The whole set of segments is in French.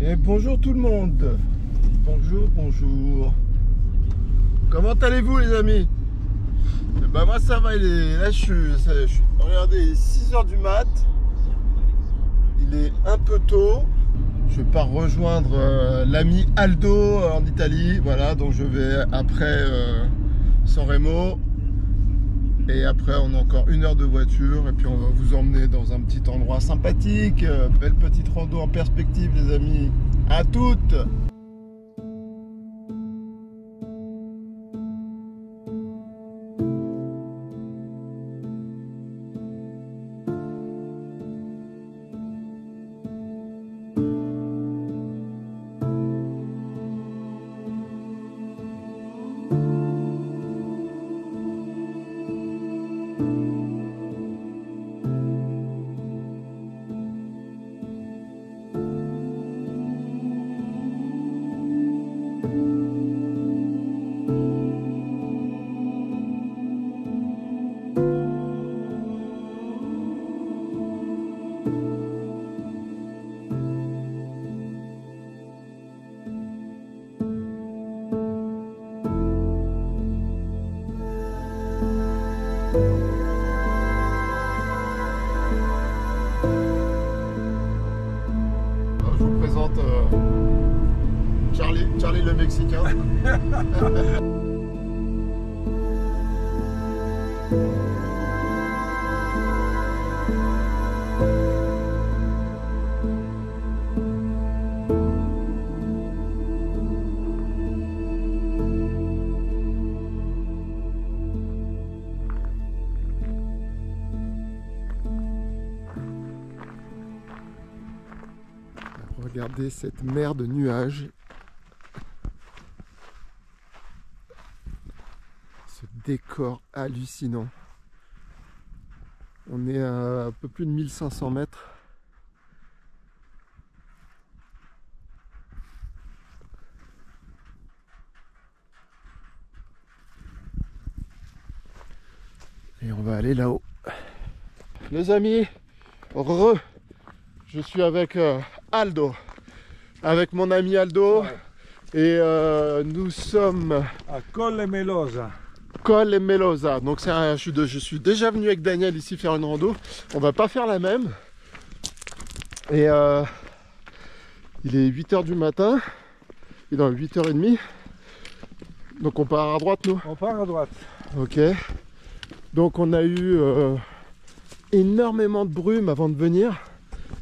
Et bonjour tout le monde. Bonjour, bonjour. Comment allez-vous les amis? Bah moi ça va, là regardez, il est 6 h du mat. Il est un peu tôt. Je pars rejoindre l'ami Aldo en Italie. Voilà, donc je vais après San Remo. Et après on a encore 1 heure de voiture. Et puis on va vous emmener dans un petit endroit sympathique. Belle petite rando en perspective les amis. À toutes. Je vous présente Charlie le Mexicain. Regardez cette mer de nuages. Ce décor hallucinant. On est à un peu plus de 1500 mètres. Et on va aller là-haut. Les amis, je suis avec Aldo. Avec mon ami Aldo. Ouais. Et nous sommes à Colle Melosa. Colle Melosa. Donc je suis déjà venu avec Daniel ici faire une rando. On va pas faire la même. Et il est 8 h du matin. Il est dans 8 h 30. Donc on part à droite nous? On part à droite. Ok. Donc on a eu énormément de brume avant de venir.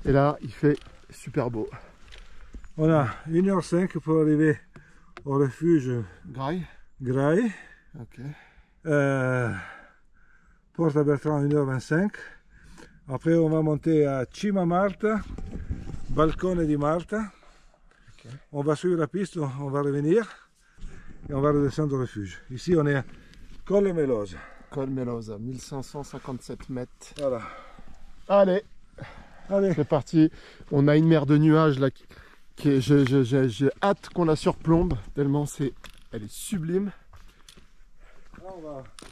Et là il fait super beau. On a 1 h 05 pour arriver au refuge Graille. Ok. Porta Bertrand 1 h 25. Après on va monter à Cima Marta, Balcone di Marta. Okay. On va suivre la piste, on va revenir et on va redescendre au refuge. Ici on est à Colle Melosa. Colle Melosa, 1557 mètres. Voilà. Allez. C'est parti. On a une mer de nuages là. J'ai hâte qu'on la surplombe tellement elle est sublime.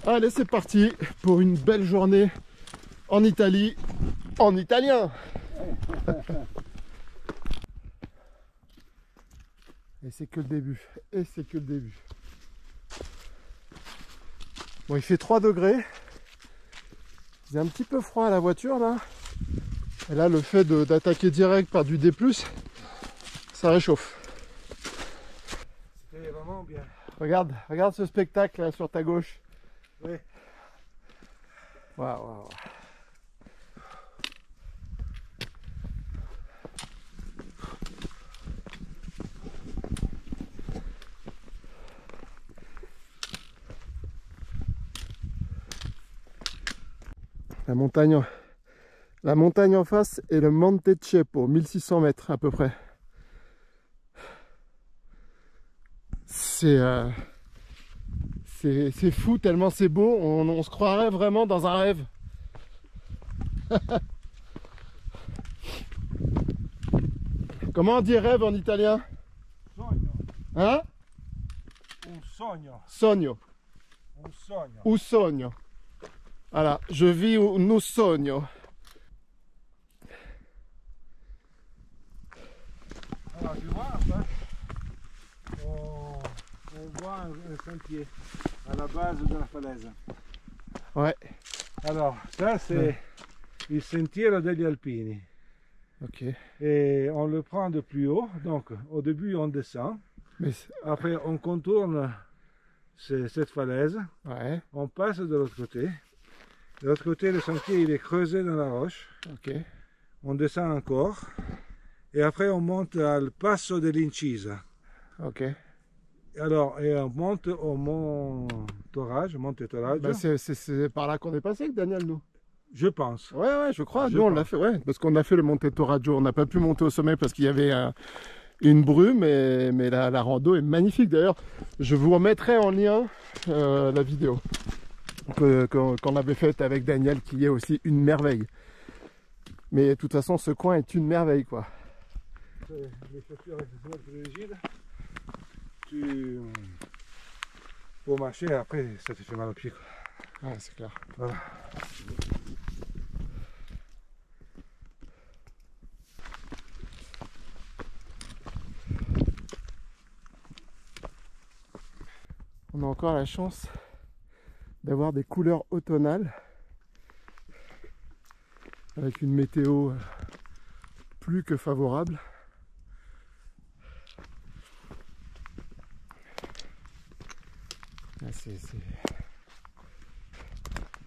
Allez, c'est parti pour une belle journée en Italie, en italien. Et c'est que le début. Bon, il fait 3 degrés. C'est un petit peu froid à la voiture là. Et là, le fait d'attaquer direct par du D+, ça réchauffe. C'était vraiment bien. Regarde ce spectacle là sur ta gauche. Oui. Waouh. La montagne en face est le Monte Ceppo, 1600 mètres à peu près. C'est fou tellement c'est beau, on se croirait vraiment dans un rêve. Comment on dit rêve en italien? Sogno. Hein? Un sogno. Sogno. Un sogno. Un sogno. Voilà, je vis un sogno. Alors, tu vois, enfin, on voit un sentier à la base de la falaise. Ouais. Alors, ça c'est il Sentiero degli Alpini. Ok. Et on le prend de plus haut. Donc, au début, on descend. Mais Après, on contourne cette falaise. ouais. On passe de l'autre côté. De l'autre côté, le sentier il est creusé dans la roche. Ok. On descend encore. Et après, on monte al Passo dell'Incisa. Ok. Alors, et on monte au Mont Toraggio. Bah, c'est par là qu'on est passé avec Daniel, nous. Je pense. Ouais, je crois. Je Nous, on pense. l'a fait, ouais. Parce qu'on a fait le Monte Toraggio. On n'a pas pu monter au sommet parce qu'il y avait une brume, mais la rando est magnifique. D'ailleurs, je vous remettrai en lien la vidéo qu'on avait faite avec Daniel, qui est aussi une merveille. Mais de toute façon, ce coin est une merveille, quoi. Les chaussures sont plus rigides. Pour marcher, après, ça te fait mal aux pieds, quoi. Ouais, c'est clair. Voilà. On a encore la chance d'avoir des couleurs automnales avec une météo plus que favorable. Ah,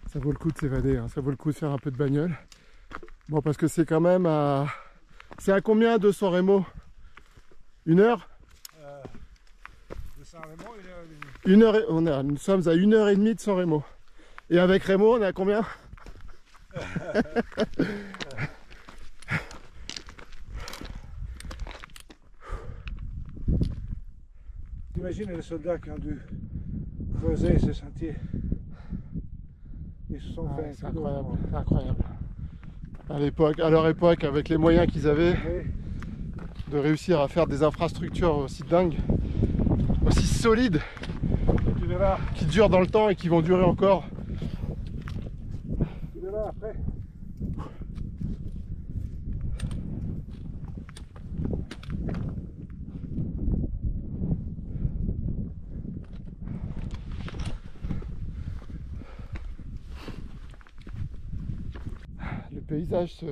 ça vaut le coup de s'évader, hein. Ça vaut le coup de faire un peu de bagnole. Bon, parce que c'est quand même à... C'est à combien de San Remo? 1 heure? De San Remo, 1h30. Nous sommes à 1h30 de San Remo. Et avec Remo, on est à combien? T'imagines les soldats qui ont dû creuser ce sentier. Ils se sont fait C'est incroyable, incroyable. À leur époque, avec les moyens qu'ils avaient, Oui. de réussir à faire des infrastructures aussi dingues, aussi solides, Tu verras, qui durent dans le temps et qui vont durer encore. tu verras après. Le paysage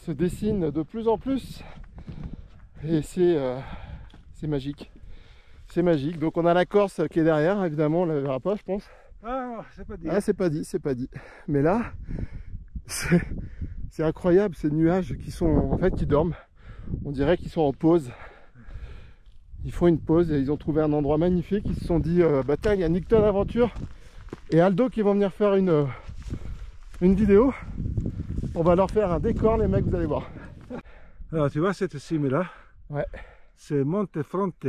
se dessine de plus en plus et c'est magique. C'est magique. Donc on a la Corse qui est derrière, évidemment, on ne la verra pas, je pense. Ah, c'est pas dit. Ah, c'est pas dit, c'est pas dit. Mais là, c'est incroyable, ces nuages qui sont en fait qui dorment. On dirait qu'ils sont en pause. Ils font une pause et ils ont trouvé un endroit magnifique. Ils se sont dit, bah tiens, il y a Nicton Aventure et Aldo qui vont venir faire une vidéo. On va leur faire un décor, les mecs, vous allez voir. Alors, tu vois cette cime-là? Ouais. C'est Montefronte.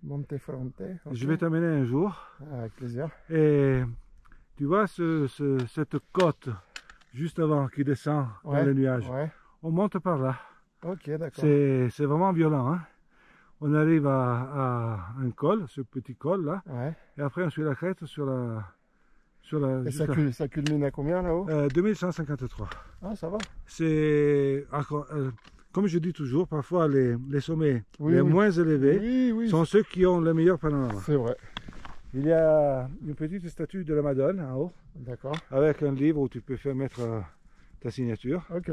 Montefronte. Okay. Je vais t'amener un jour. Avec plaisir. Et tu vois cette côte juste avant qui descend dans les nuages. Ouais. On monte par là. Ok, d'accord. C'est vraiment violent, hein? On arrive à un col, ce petit col là. Ouais. Et après on suit la crête sur la... Et ça culmine à combien là-haut? 2153. Ah, ça va. C'est... Comme je dis toujours, parfois les sommets les moins élevés sont ceux qui ont le meilleur panorama. C'est vrai. Il y a une petite statue de la Madone en haut. D'accord. Avec un livre où tu peux faire mettre ta signature. Ok.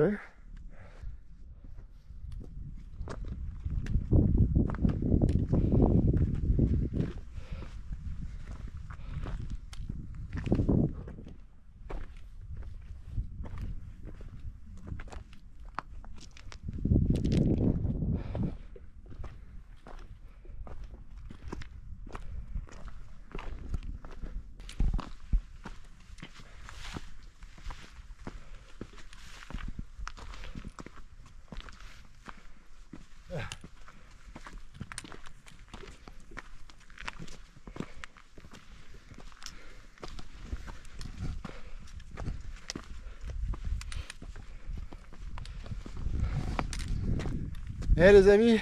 Eh les amis,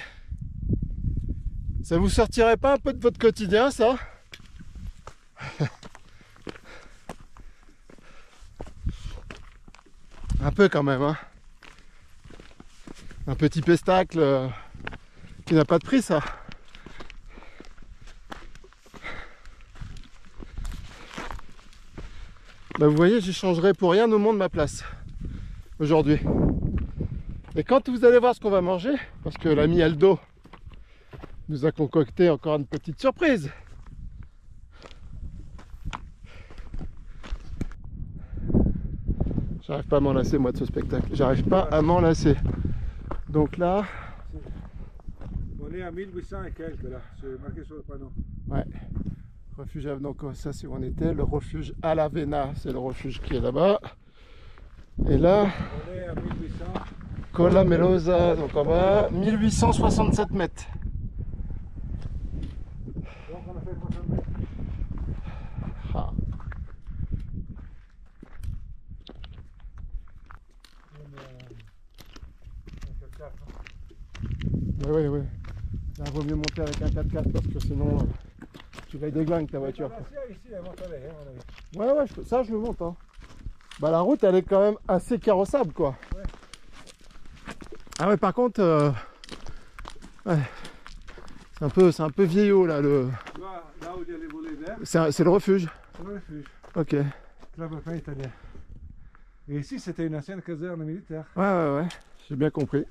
ça vous sortirait pas un peu de votre quotidien, ça? Un peu quand même, hein. Un petit pestacle Il n'a pas de prix, ça. Bah, vous voyez, j'échangerai pour rien au monde ma place aujourd'hui. Et quand vous allez voir ce qu'on va manger, parce que l'ami Aldo nous a concocté encore une petite surprise. J'arrive pas à m'en lasser moi de ce spectacle. J'arrive pas à m'en lasser. Donc là... On est à 1800 et quelques là, c'est marqué sur le panneau. Ouais. Refuge, donc ça c'est où on était. Le refuge Alavena, c'est le refuge qui est là-bas. Et là... On est à 1800. Colla Melosa, donc en bas, 1867 mètres. Donc on a fait 60 mètres. Ah. Ouais. Là, il vaut mieux monter avec un 4x4 parce que sinon tu vas déglinguer ta voiture. Ici, elle monte à l'air, Ouais, ça je le monte. Hein. Bah, la route elle est quand même assez carrossable quoi. Ouais. Ah ouais, par contre, ouais, c'est un peu vieillot là. Là où il y a les volets verts, C'est le refuge. c'est le refuge. Ok. Là, le pain italien. Et ici, c'était une ancienne caserne militaire. Ouais, j'ai bien compris.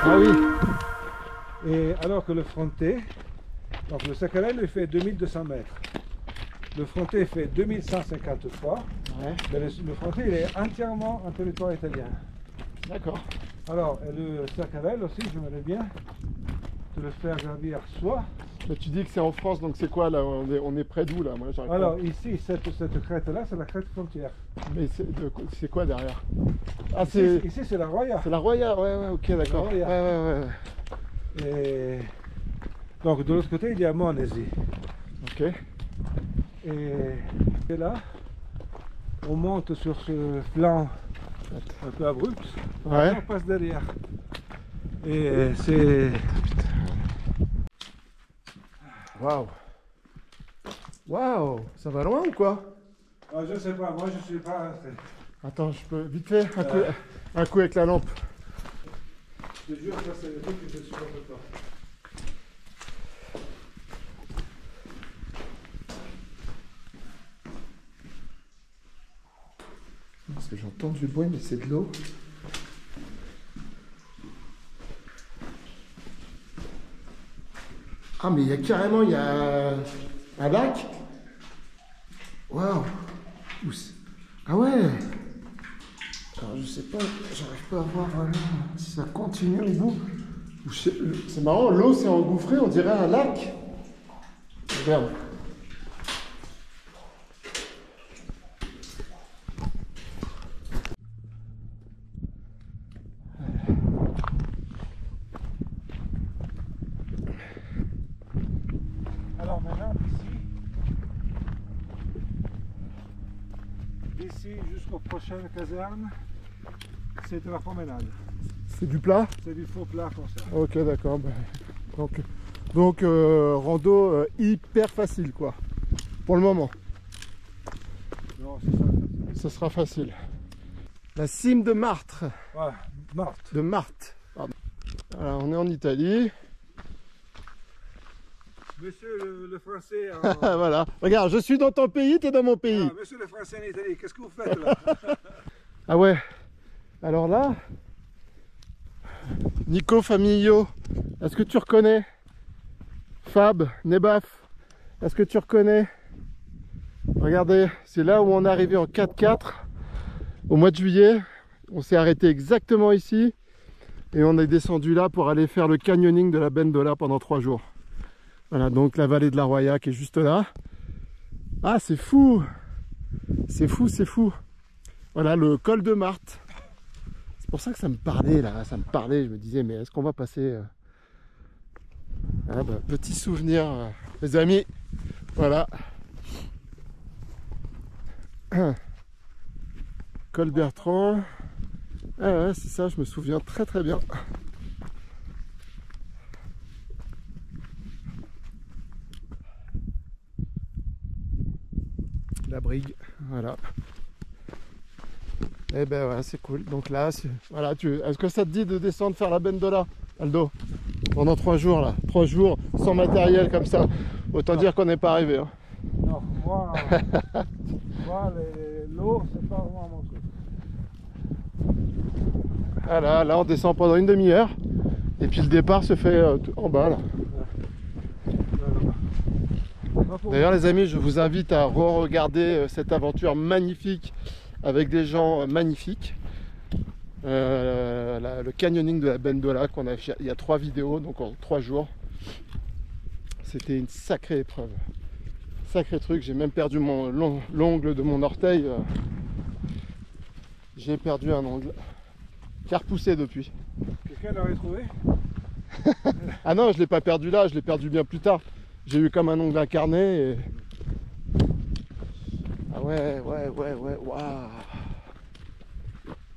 Ah oui. Et alors que le fronté, donc le Saccarello il fait 2200 mètres. Le fronté fait 2153. Ouais. Mais le fronté il est entièrement en territoire italien. D'accord. Alors, et le Saccarello aussi, j'aimerais bien te le faire gravir soit. Là, tu dis que c'est en France, donc c'est quoi là? On est près d'où là? Moi, j'arrive Alors pas. ici, cette crête-là, c'est la crête frontière. Mais c'est quoi derrière? Ah, c'est Ici, c'est la Roya. la Roya, ouais, ok, d'accord. La Roya. Ouais. Et donc de l'autre côté, il y a Monesi. Ok. Et là, on monte sur ce flanc un peu abrupt. Ouais. On passe derrière. Et c'est... Waouh. Waouh. Ça va loin ou quoi? Ah, je sais pas, moi je suis pas rentré. Attends, je peux vite fait un coup avec la lampe. Je te jure, ça c'est le truc que je supporte pas. Parce que j'entends du bruit, mais c'est de l'eau. Ah, mais il y a carrément, il y a un lac. Waouh. Ah ouais. Alors je sais pas, j'arrive pas à voir vraiment si ça continue au bout. C'est marrant, l'eau s'est engouffrée, on dirait un lac. Regarde. Alors maintenant, d'ici jusqu'aux prochaines casernes, c'est de la promenade. C'est du plat? C'est du faux plat comme ça. Ok, d'accord. Donc rando hyper facile, quoi. Pour le moment. Non, c'est ça. Ça sera facile. La cime de Martre. Ouais, Marthe. De Marthe. Pardon. Alors, on est en Italie. Monsieur le français en... Voilà. Regarde, je suis dans ton pays, tu es dans mon pays. Ah, monsieur le français en Italie, qu'est-ce que vous faites là? Ah ouais. Alors là, Nico Famiglio, est-ce que tu reconnais? Fab, Nebaf, est-ce que tu reconnais? Regardez, c'est là où on est arrivé en 4x4 au mois de juillet. On s'est arrêté exactement ici et on est descendu là pour aller faire le canyoning de la Bendola pendant 3 jours. Voilà, donc la vallée de la Roya qui est juste là. Ah, c'est fou! C'est fou, c'est fou! Voilà, le col de Marthe. C'est pour ça que ça me parlait là, ça me parlait. Je me disais, mais est-ce qu'on va passer... Ah bah, petit souvenir, les amis. Voilà. Col Bertrand. Ah ouais, c'est ça, je me souviens très très bien. La brigue, voilà. Et ben ouais, c'est cool. Donc là, voilà, est-ce que ça te dit de descendre faire la Bendola, Aldo? Pendant 3 jours là, 3 jours sans matériel comme ça. Autant dire qu'on n'est pas arrivé. Hein. Non, moi l'eau, c'est pas vraiment mon truc. Voilà, là on descend pendant une demi-heure. Et puis le départ se fait en bas là. D'ailleurs les amis, je vous invite à re-regarder cette aventure magnifique avec des gens magnifiques. Le canyoning de la Bendola qu'on a fait il y a 3 vidéos, donc en 3 jours. C'était une sacrée épreuve. Sacré truc, j'ai même perdu l'ongle de mon orteil. J'ai perdu un ongle. Qui a repoussé depuis. Quelqu'un l'aurait trouvé? Ah non, je l'ai pas perdu là, je l'ai perdu bien plus tard. J'ai eu comme un ongle incarné et... Ah ouais, waouh.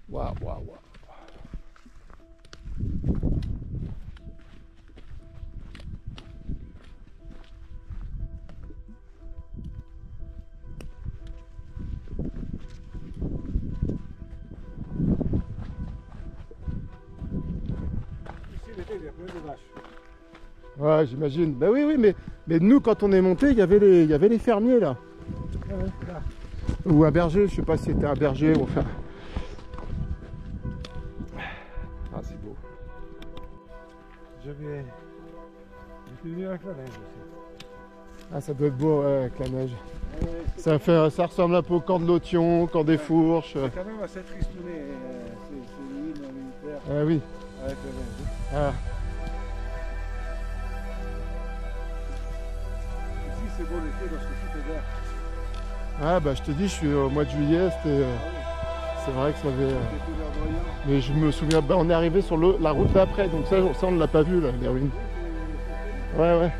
Waouh. Ici, l'été, il y a plein de vaches. Ouais, j'imagine. Ben oui, mais nous, quand on est monté, il y avait les fermiers là. Ah ouais, là. Ou un berger, je sais pas si c'était un berger ou enfin. Ah, c'est beau. J'étais venu avec la neige aussi. Ah, ça doit être beau ouais, avec la neige. Ça ressemble un peu au camp de Lotion, camp des Fourches. C'est quand même assez tristouné, c'est l'île militaire Ah oui. avec la neige. Ah. Ici, c'est beau l'été parce que tout est vert. Ah bah je te dis, je suis au mois de juillet, c'était... C'est vrai que ça avait... Mais je me souviens, bah, on est arrivé sur la route d'après, donc ça on ne l'a pas vu là, les ruines. Ouais.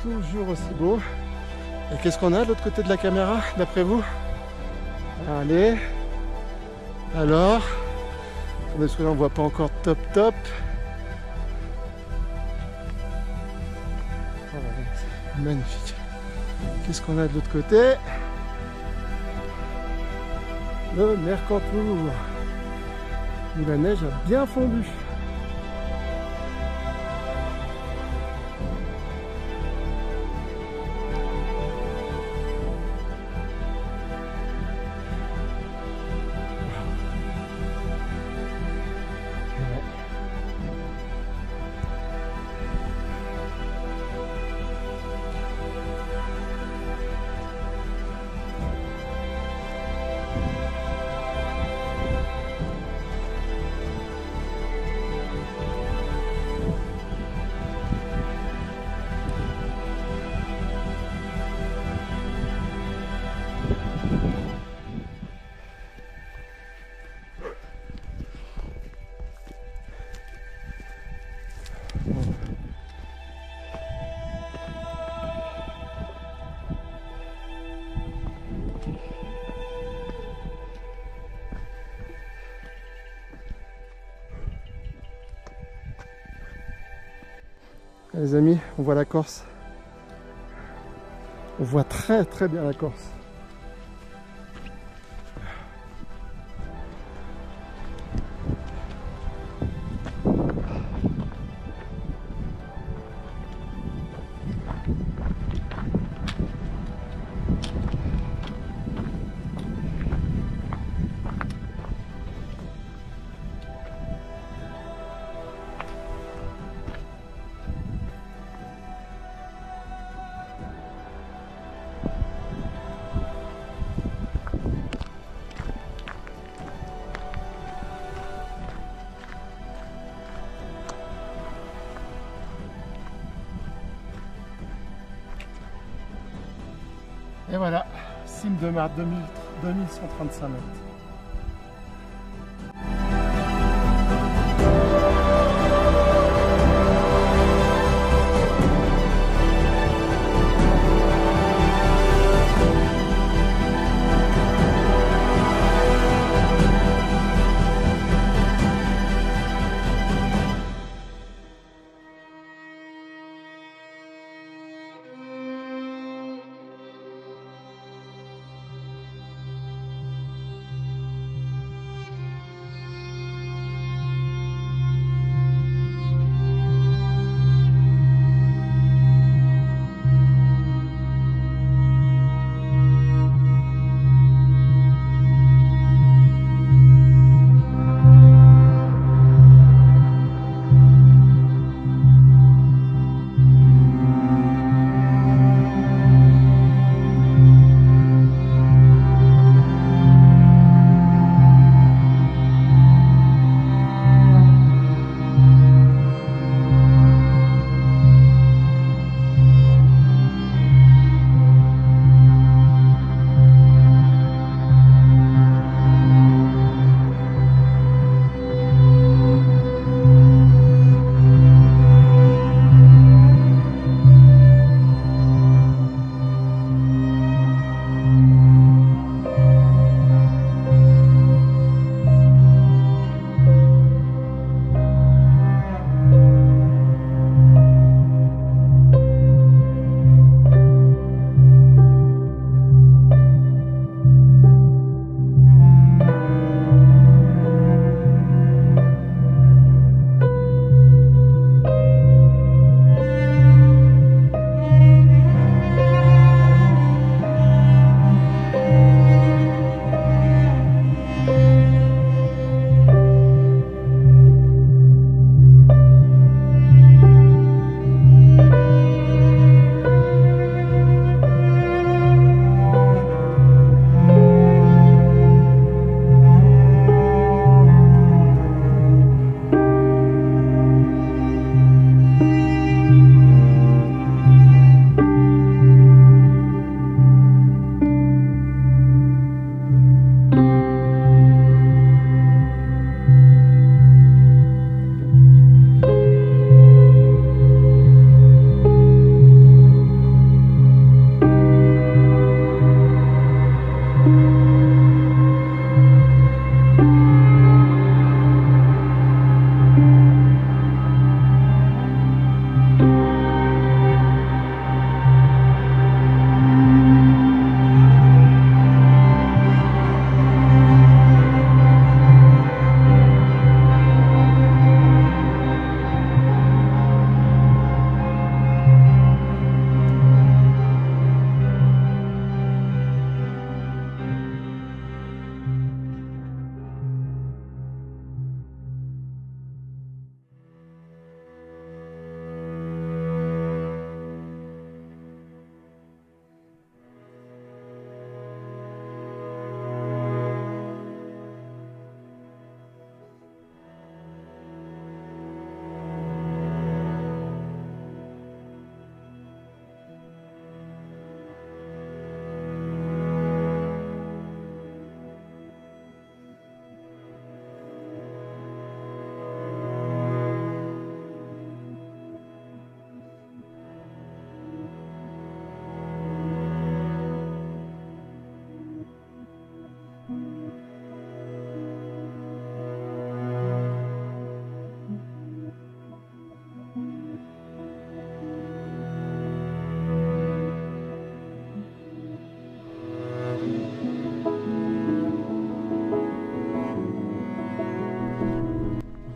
Toujours aussi beau. Et qu'est-ce qu'on a de l'autre côté de la caméra, d'après vous? Allez. Alors, parce que là on voit pas encore top. Oh, c'est magnifique. Qu'est-ce qu'on a de l'autre côté? Le Mercantour, où la neige a bien fondu. Les amis, on voit la Corse. On voit très bien la Corse. Et voilà, cime de Martre, 2135 mètres.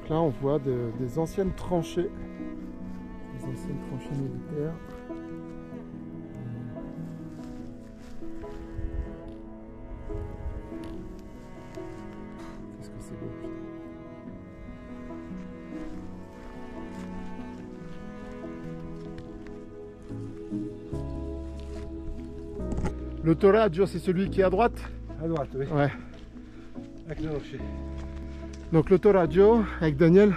Donc là on voit des anciennes tranchées. Des anciennes tranchées militaires. Qu'est-ce que c'est beau, putain. L'autoradio, c'est celui qui est à droite? À droite, oui. Ouais. Avec le rocher. Donc l'autoradio, avec Daniel,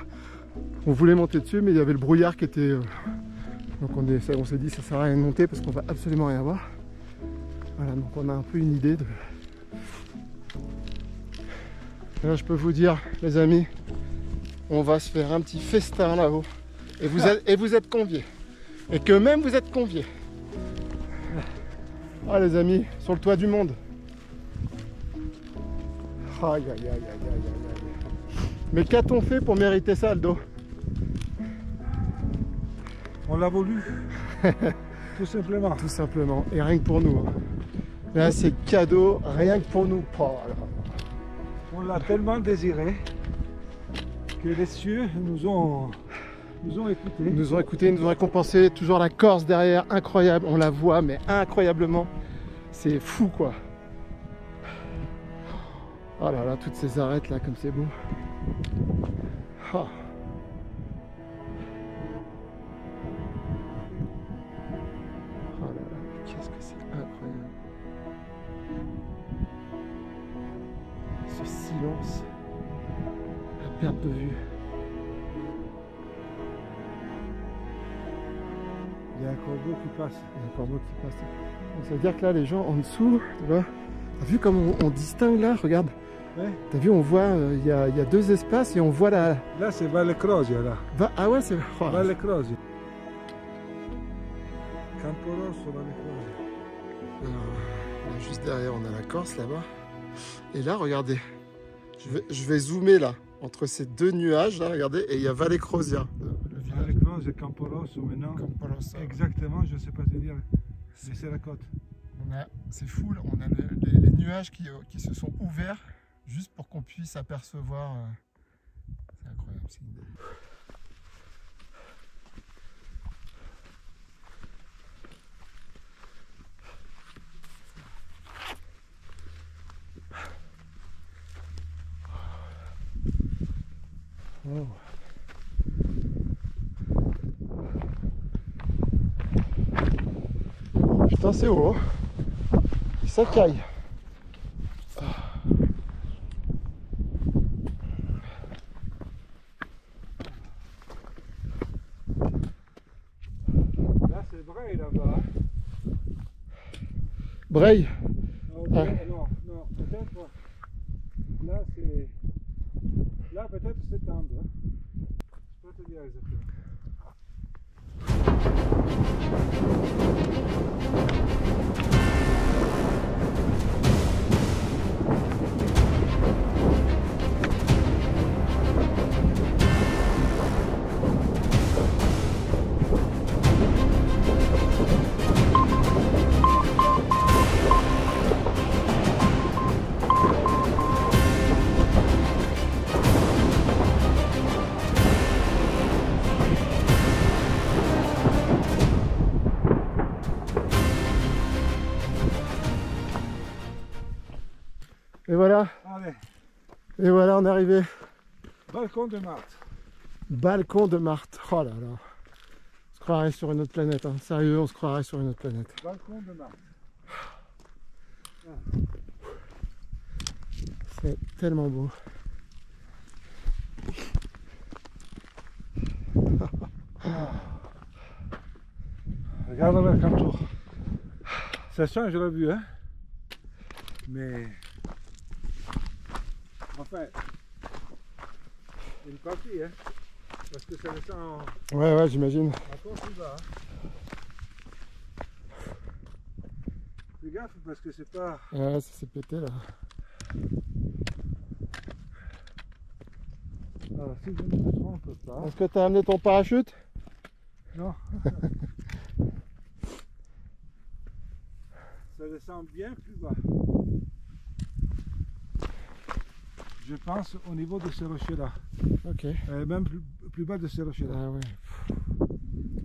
on voulait monter dessus, mais il y avait le brouillard qui était... Donc on s'est dit ça sert à rien de monter parce qu'on va absolument rien voir. Voilà, donc on a un peu une idée de... Et là je peux vous dire, les amis, on va se faire un petit festin là-haut. Et vous êtes conviés. Et que même vous êtes conviés. Ah les amis, sur le toit du monde. Aïe aïe aïe aïe aïe aïe. Mais qu'a-t-on fait pour mériter ça, Aldo? On l'a voulu. Tout simplement. Tout simplement. Et rien que pour nous. Hein. Là c'est cadeau, rien que pour nous. Oh, on l'a tellement désiré que les cieux nous ont écoutés. Ils nous ont écoutés, ils nous ont récompensé. Toujours la Corse derrière, incroyable. On la voit, mais incroyablement. C'est fou quoi. Oh là là, toutes ces arêtes là, comme c'est beau. Oh. Oh là là, qu'est-ce que c'est incroyable. Ce silence, la perte de vue. Il y a un corbeau qui passe. Il y a un corbeau qui passe. Donc, ça veut dire que là, les gens en dessous, tu vois, t'as vu comme on distingue là, regarde. Ouais. T'as vu, on voit, il y a deux espaces et on voit la... Là, c'est Valle Crosia, là. Ah ouais, c'est... Oh, Valle Crosia. Camporosso, Valle Crosia. Là, juste derrière, on a la Corse là-bas. Et là, regardez, je vais zoomer là, entre ces deux nuages là, regardez, et il y a Valle Crosia. Valle Crosia, Camporosso, maintenant. Camporosso. Exactement, je ne sais pas te dire, mais c'est la côte. C'est fou, là, on a les nuages qui se sont ouverts juste pour qu'on puisse apercevoir. C'est incroyable, c'est une idée. Oh. Putain, c'est haut, hein. Ça caille. Là, c'est Breil là-bas. Breil. Non, non, peut-être. Là, c'est. Là, peut-être c'est Tendre. Je peux te dire exactement. Et voilà. Allez. Et voilà, on est arrivé. Balcon de Marthe. Balcon de Marthe. Oh là là. On se croirait sur une autre planète. Hein. Sérieux, on se croirait sur une autre planète. Balcon de Marthe. C'est tellement beau. Regarde le Mercantour. Ça change la vue, hein. Mais enfin, une partie, hein. Parce que ça descend Ouais, j'imagine. encore plus bas. Hein. Fais gaffe parce que c'est pas. Ouais, ça s'est pété là. Alors, si je ne me trompe pas. Est-ce que tu as amené ton parachute? Non. Ça descend bien plus bas. je pense, au niveau de ces rochers-là. Ok. Même plus bas de ces rochers-là. Ah ouais.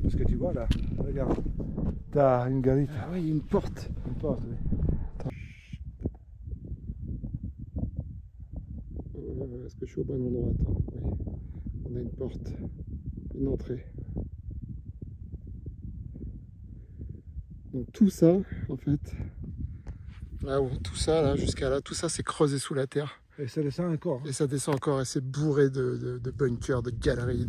Parce que tu vois là, regarde, t'as une garite. Ah ouais, il y a une porte. Une porte, oui. Est-ce que je suis au bon endroit? Attends, oui. On a une porte, une entrée. Donc tout ça, en fait, là, tout ça, là, jusqu'à là, tout ça, c'est creusé sous la terre. Et ça descend encore. Et ça descend encore, et c'est bourré de bunkers, de galeries.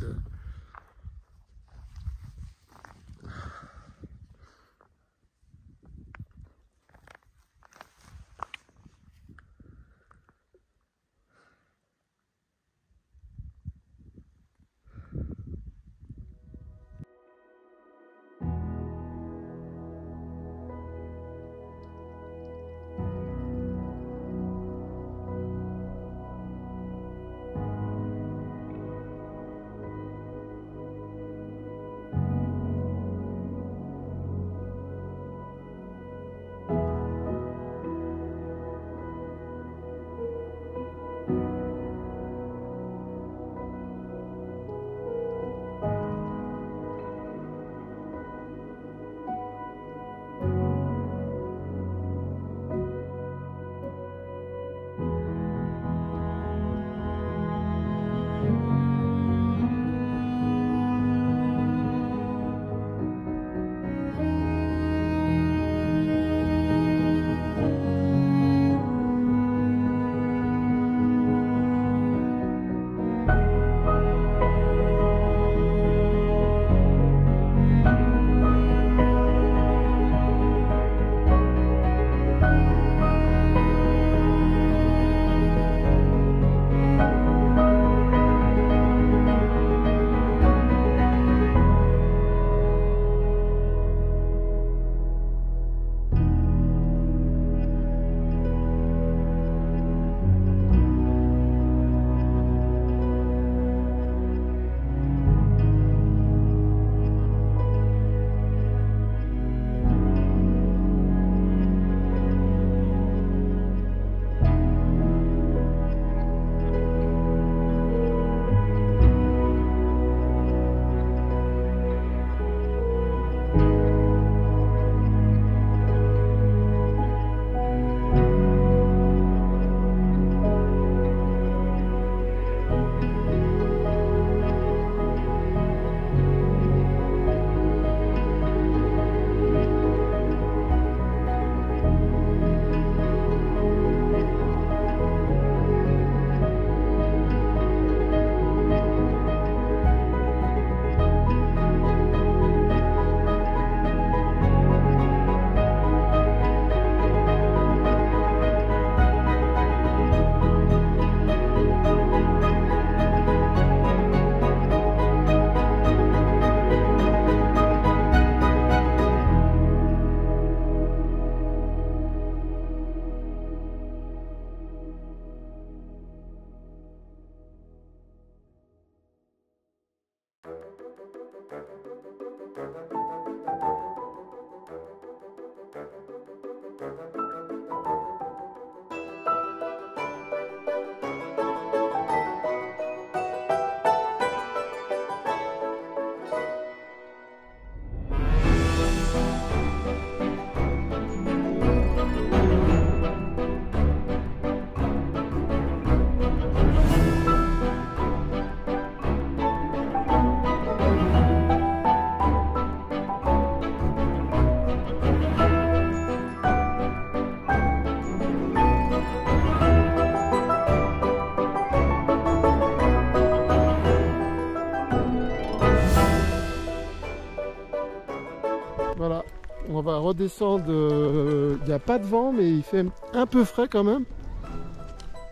Voilà, on va redescendre, il n'y a pas de vent mais il fait un peu frais quand même.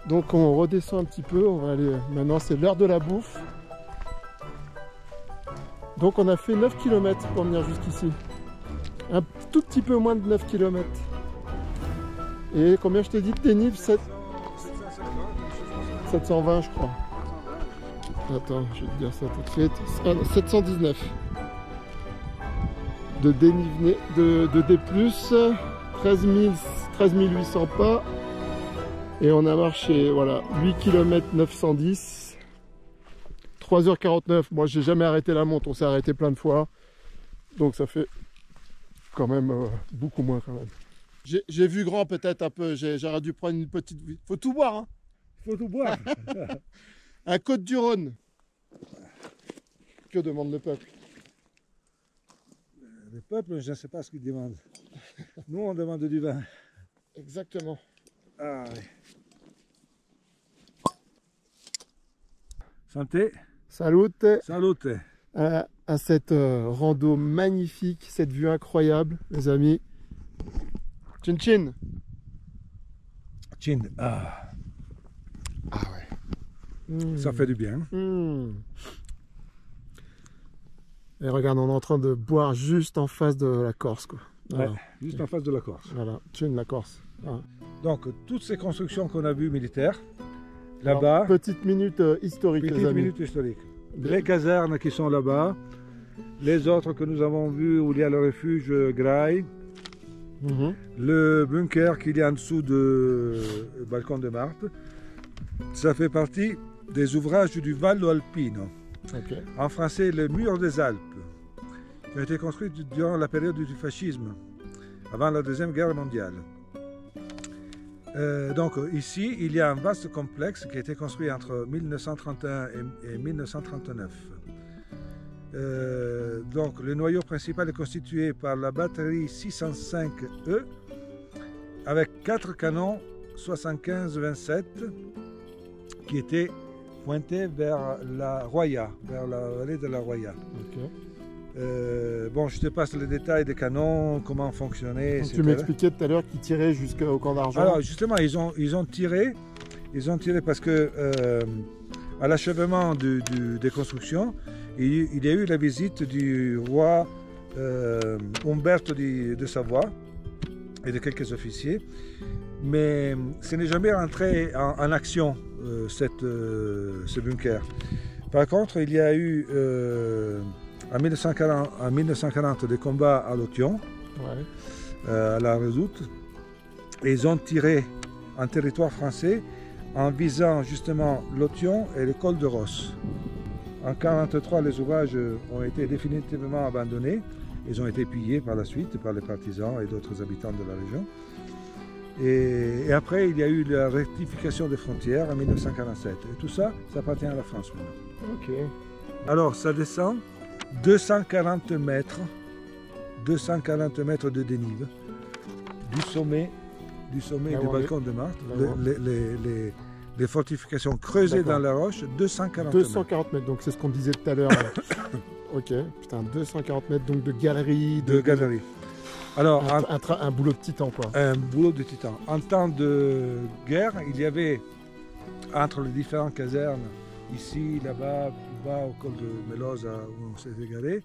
Donc on redescend un petit peu, on va aller, maintenant c'est l'heure de la bouffe. Donc on a fait 9 km pour venir jusqu'ici. Un tout petit peu moins de 9 km. Et combien je t'ai dit de dénivelé? 720 je crois. Attends, je vais te dire ça tout de suite. 719 de dénivelé, de D+, 13 800 pas. Et on a marché, voilà, 8 km 910. 3h49. Moi, j'ai jamais arrêté la monte. On s'est arrêté plein de fois. Donc, ça fait quand même beaucoup moins quand même. J'ai vu grand peut-être un peu. J'aurais dû prendre une petite... Faut tout boire, hein. Faut tout boire. Un Côte du Rhône. Que demande le peuple? Le peuple, je ne sais pas ce qu'il demande. Nous, on demande du vin. Exactement. Ah, oui. Santé. Salute. Salute. À cette rando magnifique, cette vue incroyable, les amis. Chin chin. Chin. Ah. Ah ouais. Ça fait du bien. Et regarde, on est en train de boire juste en face de la Corse, quoi. Ouais, juste en face de la Corse. Voilà, chin la Corse. Ah. Donc, toutes ces constructions qu'on a vues militaires, là-bas. Petite minute historique, les Petite amis. minute historique. Les casernes qui sont là-bas, les autres que nous avons vues où il y a le refuge Grail, le bunker qu'il y a en dessous du balcon de Marthe, ça fait partie des ouvrages du Vallo Alpino. Okay. En français, le mur des Alpes, qui a été construit durant la période du fascisme, avant la Deuxième Guerre mondiale. Donc ici, il y a un vaste complexe qui a été construit entre 1931 et 1939. Donc le noyau principal est constitué par la batterie 605E avec 4 canons 75-27 qui étaient pointés vers la Roya, vers la vallée de la Roya. Okay. Bon, je te passe les détails des canons, comment fonctionner. Tu m'expliquais tout à l'heure qu'ils tiraient jusqu'au camp d'argent. Alors justement, ils ont tiré parce que à l'achèvement des constructions, il y a eu la visite du roi Umberto de Savoie et de quelques officiers, mais ce n'est jamais rentré en action ce bunker. Par contre, il y a eu en 1940 des combats à Lotion, à la Redoute, et ils ont tiré en territoire français en visant justement Lotion et le col de Rosse. En 1943, les ouvrages ont été définitivement abandonnés. Ils ont été pillés par la suite par les partisans et d'autres habitants de la région. Et après, il y a eu la rectification des frontières en 1947. Et tout ça, ça appartient à la France maintenant. Ok. Alors, ça descend 240 mètres de dénive du sommet du balcon de Marthe. Les fortifications creusées dans la roche, 240 mètres, donc c'est ce qu'on disait tout à l'heure. Ok, putain, 240 mètres donc de galerie. De galerie. Alors, un boulot de titan, quoi. Un boulot de titan. En temps de guerre, il y avait, entre les différentes casernes, ici, là-bas, plus bas, au col de Méloze, où on s'est égaré,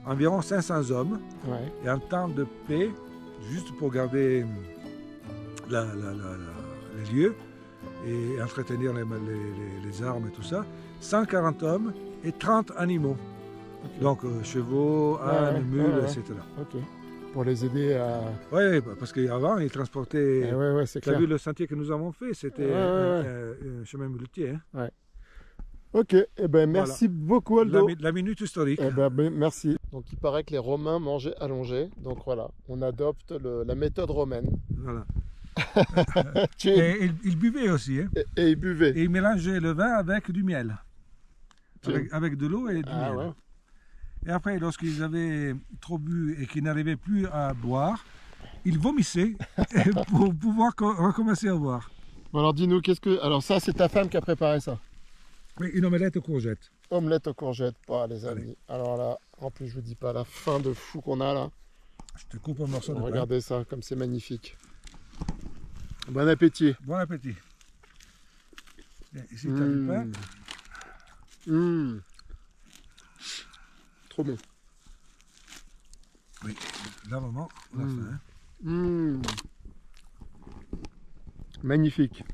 environ 500 hommes. Ouais. Et en temps de paix, juste pour garder les lieux et entretenir les armes et tout ça, 140 hommes et 30 animaux. Okay. Donc chevaux, ânes, mules, etc. Ok. Pour les aider à... Oui, parce qu'avant, ils transportaient... Tu as vu le sentier que nous avons fait, c'était un chemin muletier. Hein. Ouais. Ok, eh ben, merci beaucoup Aldo. La minute historique. Eh ben, merci. Donc il paraît que les Romains mangeaient allongés. Donc voilà, on adopte la méthode romaine. Voilà. Et ils buvaient aussi. Hein. Et ils buvaient. Et ils mélangeaient le vin avec du miel. Avec de l'eau et du miel. Ouais. Et après, lorsqu'ils avaient trop bu et qu'ils n'arrivaient plus à boire, ils vomissaient pour pouvoir recommencer à boire. Bon, alors dis-nous, alors ça, c'est ta femme qui a préparé ça? Oui, une omelette aux courgettes. Omelette aux courgettes, les amis. Allez. Alors là, en plus, je vous dis pas la faim de fou qu'on a là. Je te coupe un morceau de pain. Regardez ça, comme c'est magnifique. Bon appétit. Bon appétit. Bien, ici, tu as du pain. Trop bon. Oui, là, maman, on a faim. Hein. Magnifique.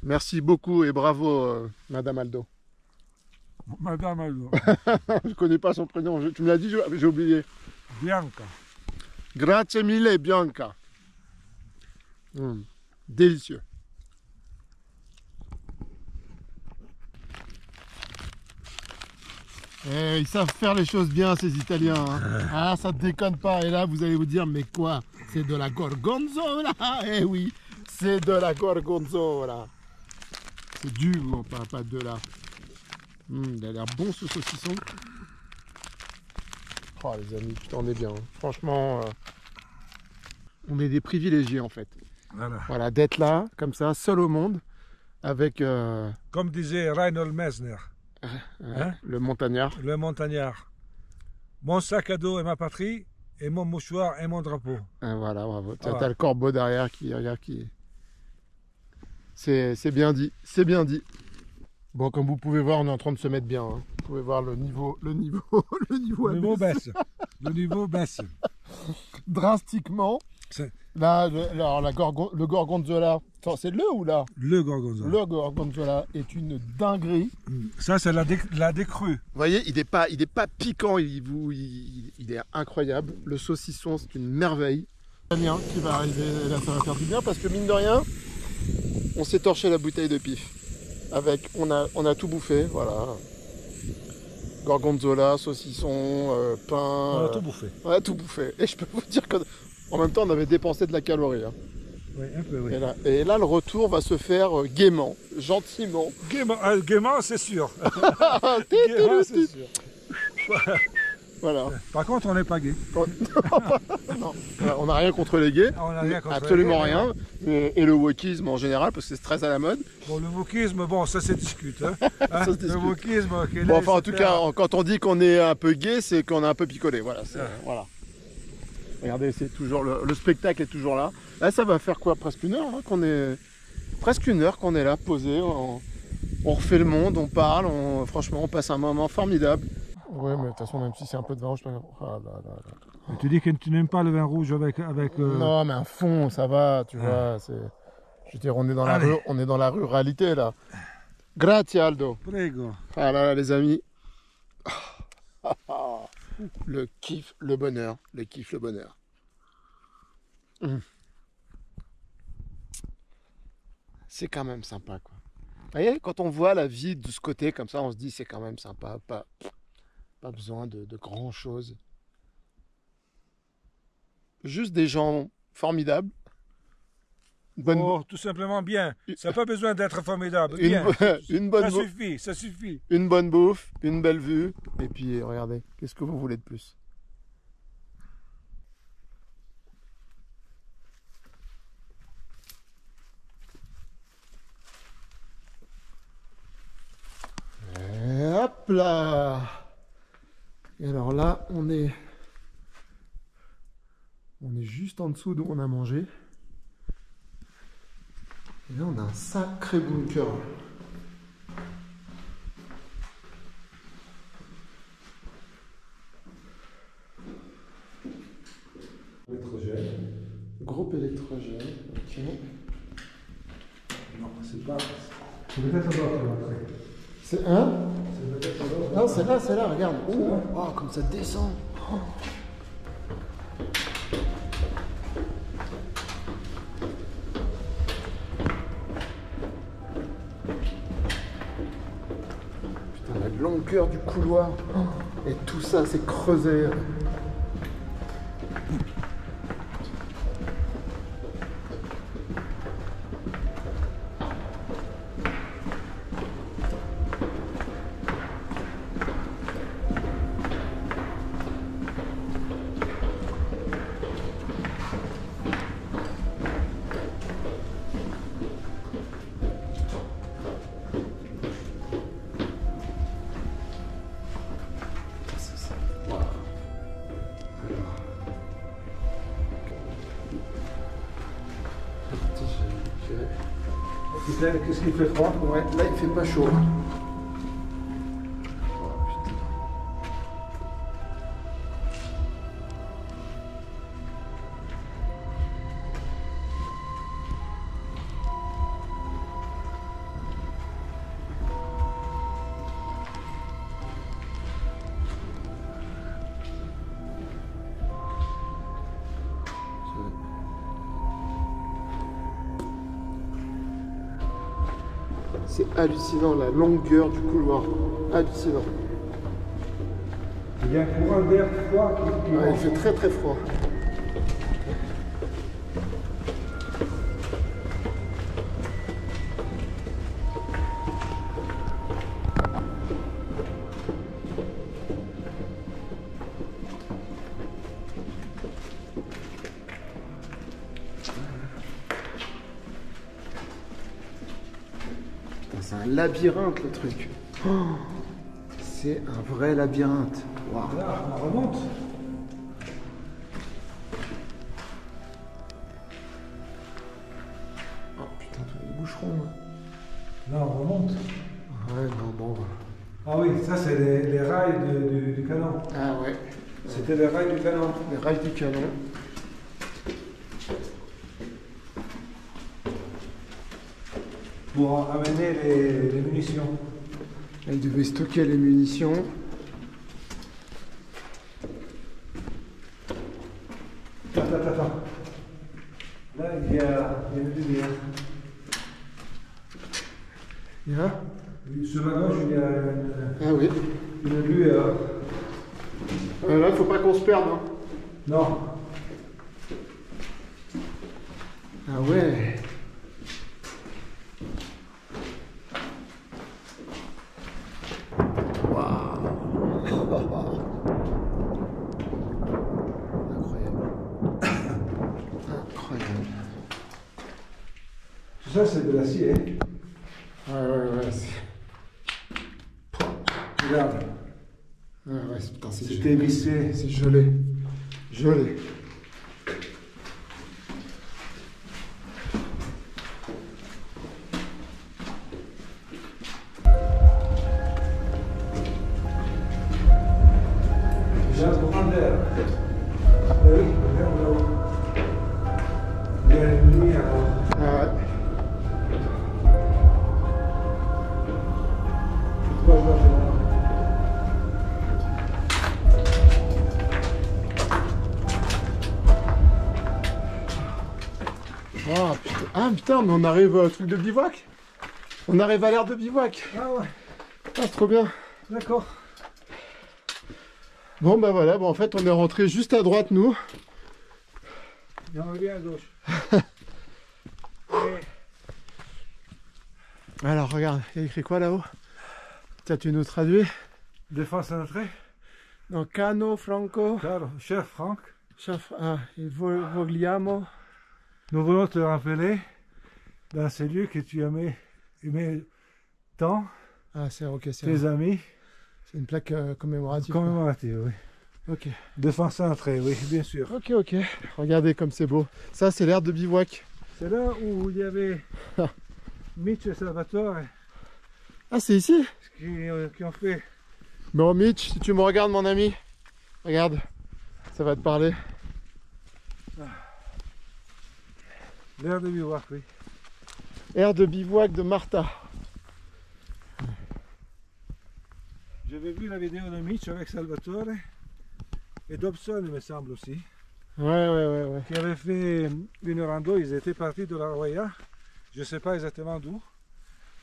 Merci beaucoup et bravo, Madame Aldo. Madame Aldo. Je ne connais pas son prénom. Tu me l'as dit, j'ai oublié. Bianca. Grazie mille, Bianca. Délicieux. Eh, ils savent faire les choses bien, ces Italiens. Hein. Ah, ça ne déconne pas. Et là, vous allez vous dire, mais quoi? C'est de la gorgonzola. Eh oui, c'est de la gorgonzola. C'est du, bon, pas de là. Il a l'air bon ce saucisson. Oh les amis, putain, on est bien. Hein. Franchement, on est des privilégiés en fait. Voilà, d'être là, comme ça, seul au monde, avec... Comme disait Reinhold Messner. Hein, le montagnard. Le montagnard. Mon sac à dos est ma patrie et mon mouchoir est mon drapeau. Ah, voilà, bravo. T'as le corbeau derrière qui regarde qui. C'est bien dit, c'est bien dit. Bon, comme vous pouvez voir, on est en train de se mettre bien. Hein. Vous pouvez voir le niveau baisse. Le niveau baisse. Drastiquement. Là, le gorgonzola, c'est le ou là? Le gorgonzola. Le gorgonzola est une dinguerie. Ça, c'est la décrue. Vous voyez, il n'est pas piquant, il est incroyable. Le saucisson, c'est une merveille. Damien qui va arriver, là, ça va faire du bien parce que mine de rien, on s'est torché la bouteille de pif. On a tout bouffé, voilà. Gorgonzola, saucisson, pain. On a tout bouffé. On a tout bouffé. Et je peux vous dire que en même temps, on avait dépensé de la calorie. Hein. Oui, un peu, oui. Et là, le retour va se faire gaiement, gentiment. Gaiement, c'est sûr. Gaiement, c'est sûr. Voilà. Par contre, on n'est pas gay. Non, on n'a rien contre les gays. Absolument rien. Et le wokisme en général, parce que c'est très à la mode. Bon, le wokisme, bon, ça se discute. Hein. Ça se discute. Le wokisme, okay, bon, enfin, en tout cas, quand on dit qu'on est un peu gay, c'est qu'on est un peu picolé. Voilà. Voilà. Regardez, c'est toujours le spectacle est toujours là. Là, ça va faire quoi? Presque une heure hein, presque une heure qu'on est là, posé. On refait le monde, on parle. Franchement, on passe un moment formidable. Oui, mais de toute façon, même si c'est un peu de vin rouge, tu dis que tu n'aimes pas le vin rouge avec. Non, mais un fond, ça va, tu vois. Je veux dire, on est dans la ruralité là. Grazie Aldo. Prego. Ah là, les amis. Le kiff, le bonheur, le kiff, le bonheur. C'est quand même sympa, quoi. Vous voyez, quand on voit la vie de ce côté comme ça, on se dit c'est quand même sympa. Pas besoin de grand chose. Juste des gens formidables. Tout simplement bien. Ça n'a pas besoin d'être formidable. Une bonne ça suffit, ça suffit. Une bonne bouffe, une belle vue. Et puis regardez, qu'est-ce que vous voulez de plus? Et hop là. Et alors là, on est juste en dessous d'où on a mangé. Et là, on a un sacré bunker. Électrogène. Groupe électrogène. Ok. Non, c'est pas. C'est peut-être un autre. C'est un? Non, c'est là, regarde. Oh, comme ça descend. Oh. Putain, la longueur du couloir. Oh. Et tout ça, c'est creusé. Qu'est-ce qu'il fait froid? Ouais, là il fait pas chaud. C'est hallucinant la longueur du couloir. Hallucinant. Il y a un courant d'air froid qui Ouais, il fait très très froid. C'est un labyrinthe le truc. Oh, c'est un vrai labyrinthe. Waouh. Là, on remonte. Oh putain, tous les boucherons. Là, on remonte. Ouais, non, bon. Ah oui, ça c'est les rails du canon. Ah ouais, C'était les rails du canon. les rails du canon. Pour amener les munitions. Elle devait stocker les munitions. Attends. Là, il y a une lumière. Il y a Sur la gauche, il y a Ah oui. une lueur. Là, il faut pas qu'on se perde. Hein. Non. Ah ouais. Incroyable. Tout ça, c'est de l'acier. Ouais. Regarde. Ouais, putain, c'est C'était vissé. C'est gelé. Gelé. J'ai un courant d'air. Oui, regarde là-haut. Il y a une lumière là. Ah ouais. Trois heures de là. Oh, putain. Ah putain, mais on arrive au truc de bivouac. On arrive à l'aire de bivouac. Ah ouais, Ah, c'est trop bien. d'accord. Bon, bah voilà, bon, en fait, on est rentré juste à droite, nous. Et on revient à gauche. Alors, regarde, il y a écrit quoi là-haut? Tiens, tu nous traduis? Défense à l'entrée. Donc, Cano Franco. Caro, cher Franck, Chef, vogliamo. nous voulons te rappeler dans ces lieux que tu aimais tant, Ah, c'est ok, tes amis, c'est une plaque commémorative. commémorative, oui. Ok. Défense à l'entrée, oui, bien sûr. Ok. Regardez comme c'est beau. Ça, c'est l'aire de bivouac. C'est là où il y avait Mitch et Salvatore Ah, c'est ici? qui ont fait. Bon, Mitch, si tu me regardes, mon ami, regarde, ça va te parler. L'air de bivouac, oui. Aire de bivouac de Martha. J'avais vu la vidéo de Mitch avec Salvatore et Dobson, il me semble aussi, Ouais. qui avaient fait une rando. Ils étaient partis de la Roya, je ne sais pas exactement d'où.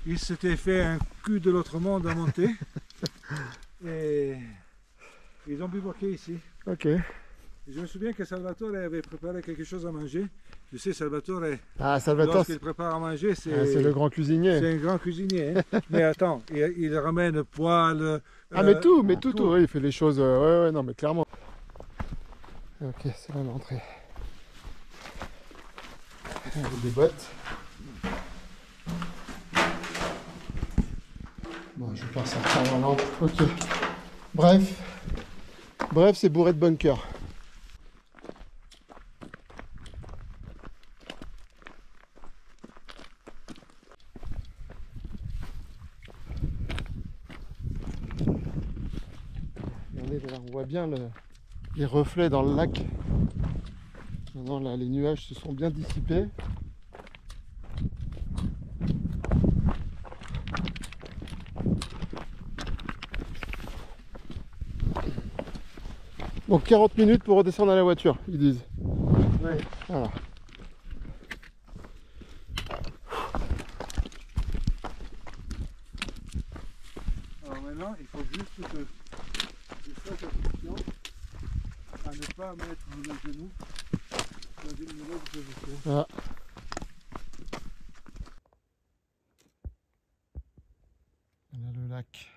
Ils s'étaient fait un cul de l'autre monde à monter et ils ont bivouaqué ici. Ok. Et je me souviens que Salvatore avait préparé quelque chose à manger. Tu sais, Salvatore, Ah, Salvatore, lorsqu'il prépare à manger, c'est le grand cuisinier. c'est un grand cuisinier. Hein. Mais attends, il ramène poêle. Ah, mais tout, tout. ouais, il fait les choses. Ouais, non, mais clairement. Ok, c'est là l'entrée. Des bottes. Bon, je vais pas sortir la lampe. Ok. Bref, c'est bourré de bunkers. Regardez, là, on voit bien les reflets dans le lac. Maintenant, là, les nuages se sont bien dissipés. Donc 40 minutes pour redescendre à la voiture, ils disent. Ouais. Voilà. Alors maintenant, il faut juste que Et faites attention à ne pas mettre le genou dans une mauvaise position. Ah. Voilà le lac.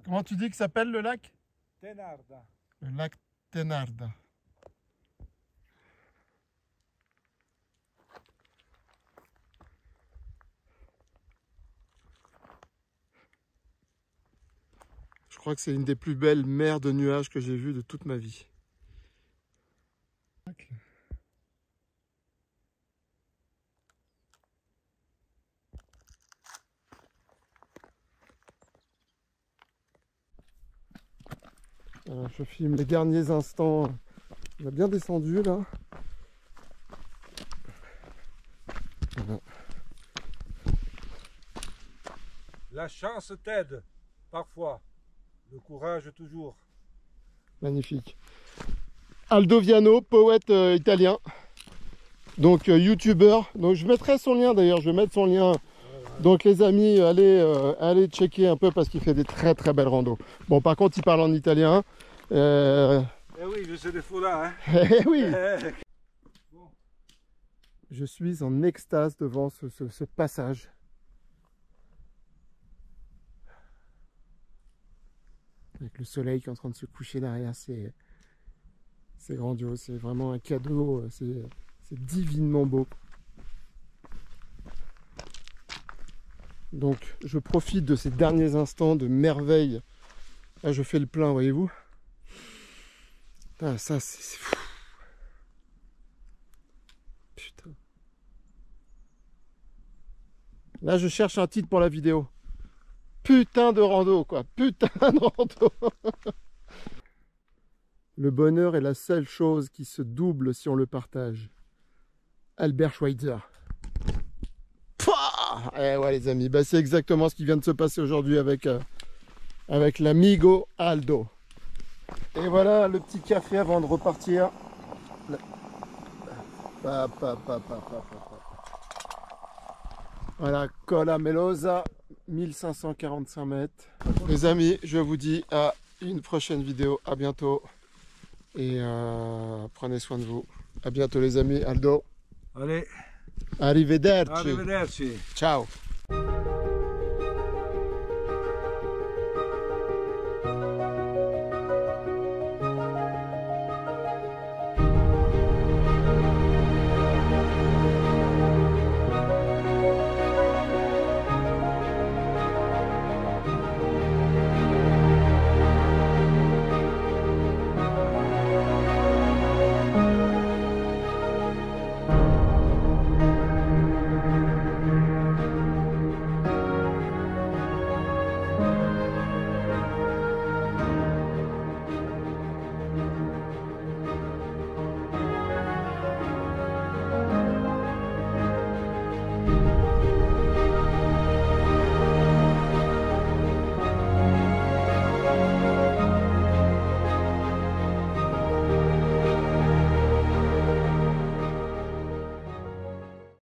Comment tu dis que s'appelle le lac? Tenarda. Le lac Tenarda. Je crois que c'est une des plus belles mers de nuages que j'ai vues de toute ma vie. Voilà, je filme les derniers instants. On a bien descendu là. Voilà. La chance t'aide parfois, le courage toujours. Magnifique. Aldo Viano, poète italien, donc youtubeur. Donc je mettrai son lien d'ailleurs, je vais mettre son lien. Donc les amis, allez checker un peu parce qu'il fait des très très belles randos. Bon, par contre il parle en italien. Eh oui, je sais des fous là, hein. Eh oui. Bon. Je suis en extase devant ce passage. Avec le soleil qui est en train de se coucher derrière, c'est grandiose, c'est vraiment un cadeau, c'est divinement beau. Donc je profite de ces derniers instants de merveille. Là je fais le plein, voyez-vous. Ah, ça c'est fou. Putain. Là je cherche un titre pour la vidéo. Putain de rando quoi, putain de rando. Le bonheur est la seule chose qui se double si on le partage. Albert Schweitzer. Eh ouais les amis, bah, c'est exactement ce qui vient de se passer aujourd'hui avec l'amigo Aldo. Et voilà le petit café avant de repartir. Voilà, Colla Melosa, 1545 mètres. Les amis, je vous dis à une prochaine vidéo, à bientôt. Et prenez soin de vous. À bientôt les amis, Aldo. Allez, Arrivederci. arrivederci. Ciao.